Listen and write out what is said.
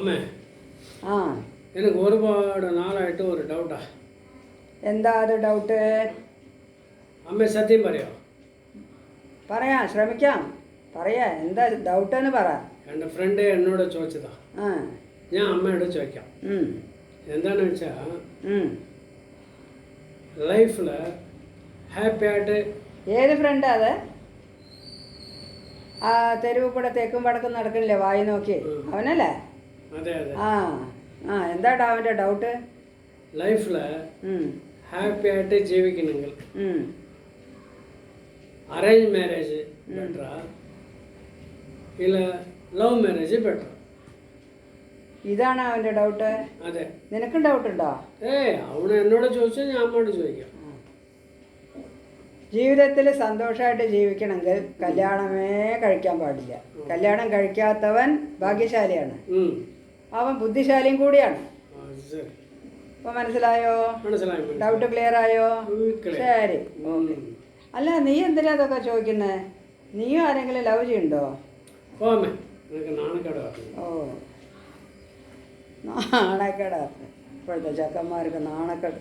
അമ്മേ ആ എനിക്ക് ഒരുപാട് നാളായിട്ട് ഒരു ഡൗട്ടാ. എന്താ അത് ഡൗട്ട്? അമ്മ സത്യം പറയോ? പറയാം, ശ്രമിക്കാം. പറയാ, എന്താ ഡൗട്ടെന്ന് പറ. എൻ്റെ ഫ്രണ്ട് എന്നോട് ചോദിച്ചതാ, ആ ഞാൻ അമ്മയോട് ചോദിക്കാം. എന്താണെന്ന് വെച്ചാൽ ലൈഫിൽ ഹാപ്പി ആയിട്ട്. ഏത് ഫ്രണ്ടാ അത്? ആ തെരുവ് കൂടെ തെക്കും വടക്കും നടക്കണില്ലേ വായി നോക്കി, അവനല്ലേ? അതെ അതെ. ആ ആ എന്താ അവൻ്റെ ഡൗട്ട്? ലൈഫിൽ ഹാപ്പി ആയിട്ട് ജീവിക്കണമെങ്കിൽ അറേഞ്ച് മാരേജ് ബെറ്ററാ ഇല്ല ലവ് മാരേജ് ബെറ്റർ? ഇതാണ് അവൻ്റെ ഡൗട്ട്. അതെ. നിനക്കും ഡൗട്ടുണ്ടോ? അവന് എന്നോട് ചോദിച്ചാൽ ഞാൻ അമ്മയോട് ചോദിക്കാം. ജീവിതത്തിൽ സന്തോഷമായിട്ട് ജീവിക്കണമെങ്കിൽ കല്യാണമേ കഴിക്കാൻ പാടില്ല. കല്യാണം കഴിക്കാത്തവൻ ഭാഗ്യശാലിയാണ്, അവൻ ബുദ്ധിശാലിയും കൂടിയാണ്. ഇപ്പൊ മനസ്സിലായോ? ഡൗട്ട് ക്ലിയർ ആയോ? ശരി, ഓക്കെ. അല്ല, നീ എന്തിനാ അതൊക്കെ ചോദിക്കുന്നേ? നീയും ആരെങ്കിലും ലവ് ചെയ്യണ്ടോ? ഓ, നാണക്കേടാ. ഇപ്പോഴത്തെ ചെക്കന്മാർക്ക് നാണക്കേട്.